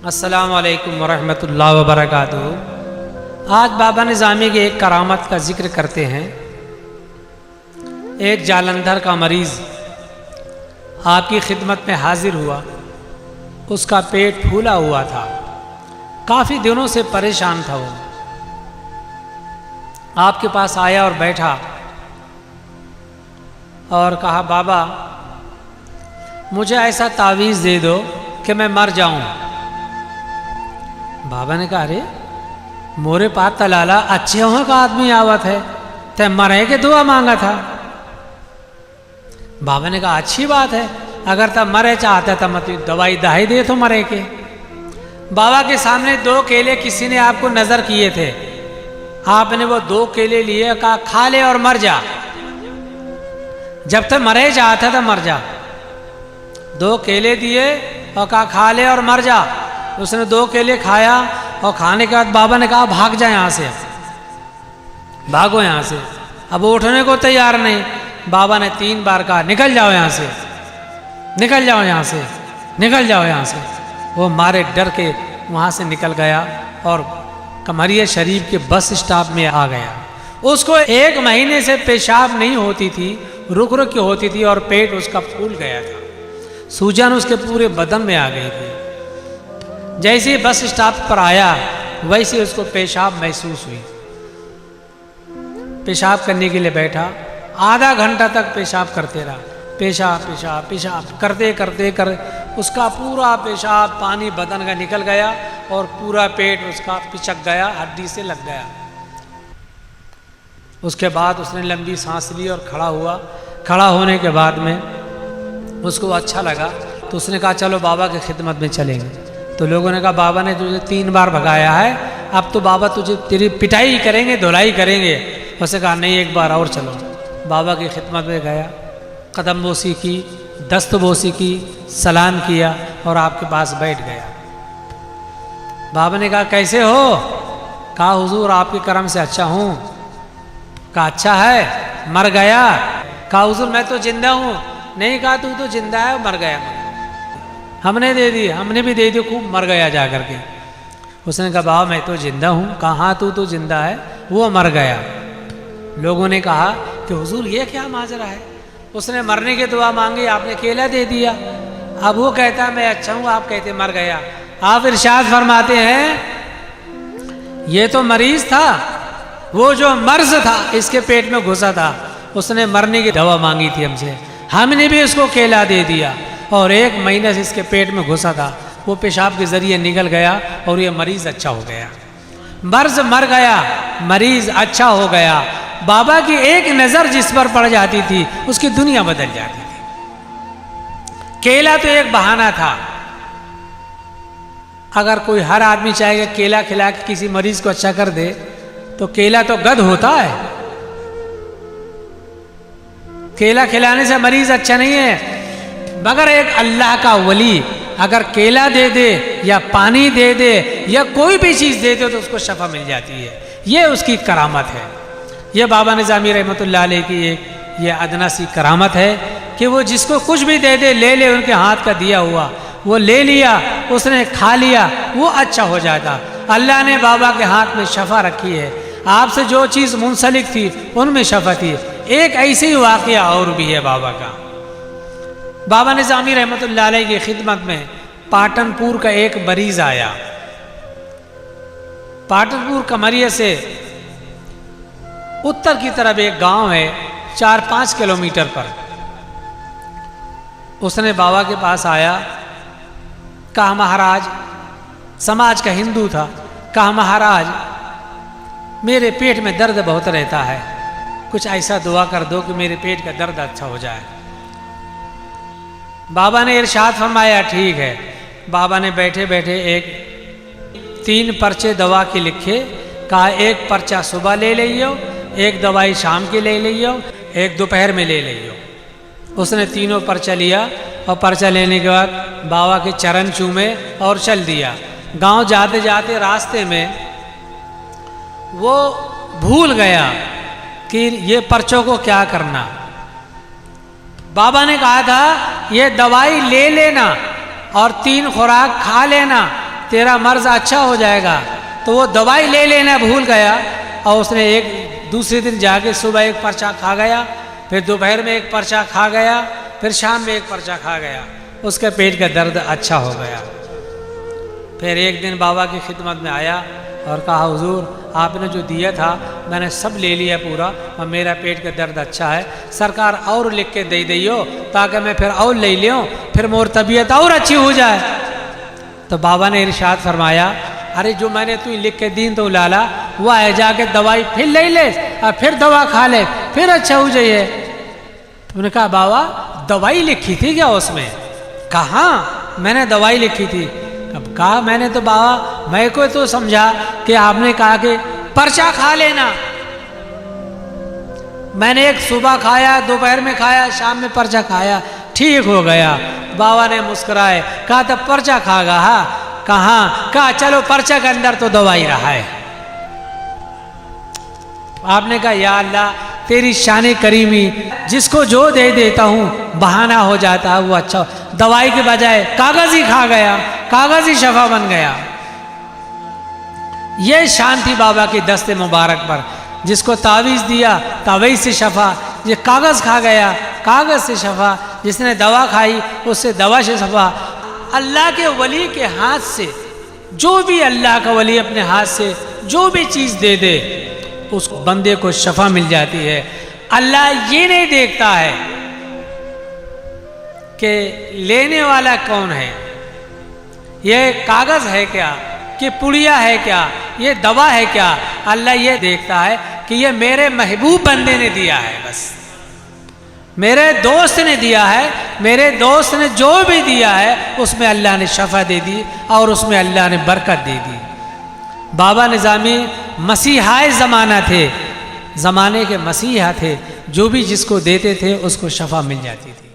अस्सलामु अलैकुम वरहमतुल्लाहि वबरकातुहू। आज बाबा निज़ामी की एक करामत का जिक्र करते हैं। एक जालंधर का मरीज़ आपकी खिदमत में हाजिर हुआ। उसका पेट फूला हुआ था, काफ़ी दिनों से परेशान था। वो आपके पास आया और बैठा और कहा, बाबा मुझे ऐसा तावीज़ दे दो कि मैं मर जाऊं। बाबा ने कहा, अरे मोरे पास तलाला अच्छे हो का आदमी आवत है, ते मरे के दुआ मांगा था। बाबा ने कहा, अच्छी बात है, अगर तब मरे चाहता था मत दवाई दहाई दे तो मरे के। बाबा के सामने 2 केले किसी ने आपको नजर किए थे। आपने वो 2 केले लिए, कहा खा ले और मर जा। जब तक मरे चाहता था मर जा। 2 केले दिए और कहा खा ले और मर जा। उसने 2 केले खाया और खाने के बाद बाबा ने कहा, भाग जा यहाँ से, भागो यहाँ से। अब वो उठने को तैयार नहीं। बाबा ने 3 बार कहा, निकल जाओ यहाँ से, निकल जाओ यहाँ से, निकल जाओ यहाँ से। वो मारे डर के वहाँ से निकल गया और कमरिया शरीफ के बस स्टॉप में आ गया। उसको 1 महीने से पेशाब नहीं होती थी, रुक रुक के होती थी और पेट उसका फूल गया था। सूजन उसके पूरे बदन में आ गई थी। जैसे ही बस स्टॉप पर आया वैसे उसको पेशाब महसूस हुई। पेशाब करने के लिए बैठा, आधा घंटा तक पेशाब करते रहा। पेशाब पेशाब पेशाब करते करते कर उसका पूरा पेशाब पानी बदन का निकल गया और पूरा पेट उसका पिचक गया, हड्डी से लग गया। उसके बाद उसने लंबी सांस ली और खड़ा हुआ। खड़ा होने के बाद में उसको अच्छा लगा तो उसने कहा, चलो बाबा की खिदमत में चलेंगे। तो लोगों ने कहा, बाबा ने तुझे 3 बार भगाया है, अब तो बाबा तुझे तेरी पिटाई करेंगे, धुलाई करेंगे। उसने कहा, नहीं, 1 बार और चलो। बाबा की खिदमत में गया, कदम बोसी की, दस्त बोसी की, सलाम किया और आपके पास बैठ गया। बाबा ने कहा, कैसे हो? कहा, हुजूर आपके करम से अच्छा हूँ। कहा, अच्छा है, मर गया? कहा, हुजूर मैं तो जिंदा हूँ। नहीं, कहा तू तो जिंदा है, मर गया। हमने दे दी, हमने भी दे दी, खूब मर गया जा करके। उसने कहा, बाबा मैं तो जिंदा हूँ। कहा, हाँ तू तो जिंदा है, वो मर गया। लोगों ने कहा कि हुजूर ये क्या माजरा है? उसने मरने की दुआ मांगी, आपने केला दे दिया। अब वो कहता मैं अच्छा हूँ, आप कहते मर गया। आप इरशाद फरमाते हैं, ये तो मरीज था, वो जो मर्ज था इसके पेट में घुसा था, उसने मरने की दवा मांगी थी हमसे, हमने भी उसको केला दे दिया और 1 महीने से इसके पेट में घुसा था, वो पेशाब के जरिए निकल गया और ये मरीज अच्छा हो गया। मर्ज मर गया, मरीज अच्छा हो गया। बाबा की एक नजर जिस पर पड़ जाती थी उसकी दुनिया बदल जाती थी। केला तो एक बहाना था। अगर कोई हर आदमी चाहेगा केला खिला के किसी मरीज को अच्छा कर दे तो केला तो गध होता है। केला खिलाने से मरीज अच्छा नहीं है, मगर एक अल्लाह का वली अगर केला दे दे या पानी दे दे या कोई भी चीज़ दे दे तो उसको शफा मिल जाती है। ये उसकी करामत है। ये बाबा निज़ामी रहमतुल्लाह अलैह की एक ये अदना सी करामत है कि वो जिसको कुछ भी दे दे ले ले, उनके हाथ का दिया हुआ वो ले लिया, उसने खा लिया, वो अच्छा हो जाता। अल्लाह ने बाबा के हाथ में शफा रखी है। आपसे जो चीज़ मुंसलिक थी उनमें शफा थी। एक ऐसे ही वाक़या और भी है बाबा का। बाबा निज़ामी रहमतुल्लाह अलैह की खिदमत में पाटनपुर का एक मरीज आया। पाटनपुर कमरिया से उत्तर की तरफ एक गांव है 4-5 किलोमीटर पर। उसने बाबा के पास आया, कहा महाराज, समाज का हिंदू था, कहा महाराज मेरे पेट में दर्द बहुत रहता है, कुछ ऐसा दुआ कर दो कि मेरे पेट का दर्द अच्छा हो जाए। बाबा ने इरशाद फरमाया, ठीक है। बाबा ने बैठे बैठे 3 पर्चे दवा के लिखे। कहा, 1 पर्चा सुबह ले लियो, 1 दवाई शाम के ले लियो, 1 दोपहर में ले लियो। उसने तीनों पर्चा लिया और पर्चा लेने के बाद बाबा के चरण चूमे और चल दिया। गांव जाते जाते रास्ते में वो भूल गया कि ये पर्चों को क्या करना। बाबा ने कहा था ये दवाई ले लेना और 3 खुराक खा लेना, तेरा मर्ज अच्छा हो जाएगा। तो वो दवाई ले लेना भूल गया और उसने एक दूसरे दिन जाके सुबह एक पर्चा खा गया, फिर दोपहर में एक पर्चा खा गया, फिर शाम में एक पर्चा खा गया। उसके पेट का दर्द अच्छा हो गया। फिर एक दिन बाबा की खिदमत में आया और कहा, हुजूर आपने जो दिया था मैंने सब ले लिया पूरा और मेरा पेट का दर्द अच्छा है, सरकार और लिख के दे दियो ताकि मैं फिर और ले लूँ, फिर मोर तबीयत और अच्छी हो जाए। तो बाबा ने इरशाद फरमाया, अरे जो मैंने तू लिख के दी तो लाला, वो है जाके दवाई फिर ले ले और फिर दवा खा ले, फिर अच्छा हो जाइए। उन्होंने कहा, बाबा दवाई लिखी थी क्या उसमें? कहाँ मैंने दवाई लिखी थी? अब कहा, मैंने तो बाबा मैं को तो समझा कि आपने कहा कि पर्चा खा लेना। मैंने एक सुबह खाया, दोपहर में खाया, शाम में पर्चा खाया, ठीक हो गया। बाबा ने मुस्कुराए, कहा तब पर्चा खागा? हा कहाँ? कहा चलो पर्चा के अंदर तो दवाई रहा है। आपने कहा, या अल्लाह तेरी शान करीमी, जिसको जो दे देता हूँ बहाना हो जाता है वो अच्छा। दवाई के बजाय कागज ही खा गया, कागज ही शफा बन गया। ये शान थी बाबा की दस्ते मुबारक पर, जिसको तावीज़ दिया तावीज़ से शफा, ये कागज़ खा गया कागज़ से शफा, जिसने दवा खाई उससे दवा से शफा। अल्लाह के वली के हाथ से, जो भी अल्लाह का वली अपने हाथ से जो भी चीज़ दे दे उस बंदे को शफा मिल जाती है। अल्लाह ये नहीं देखता है कि लेने वाला कौन है, ये कागज़ है क्या, कि पुड़िया है क्या, ये दवा है क्या। अल्लाह ये देखता है कि ये मेरे महबूब बंदे ने दिया है, बस मेरे दोस्त ने दिया है, मेरे दोस्त ने जो भी दिया है उसमें अल्लाह ने शफा दे दी और उसमें अल्लाह ने बरकत दे दी। बाबा निज़ामी मसीहाए ज़माना थे, ज़माने के मसीहा थे, जो भी जिसको देते थे उसको शफा मिल जाती थी।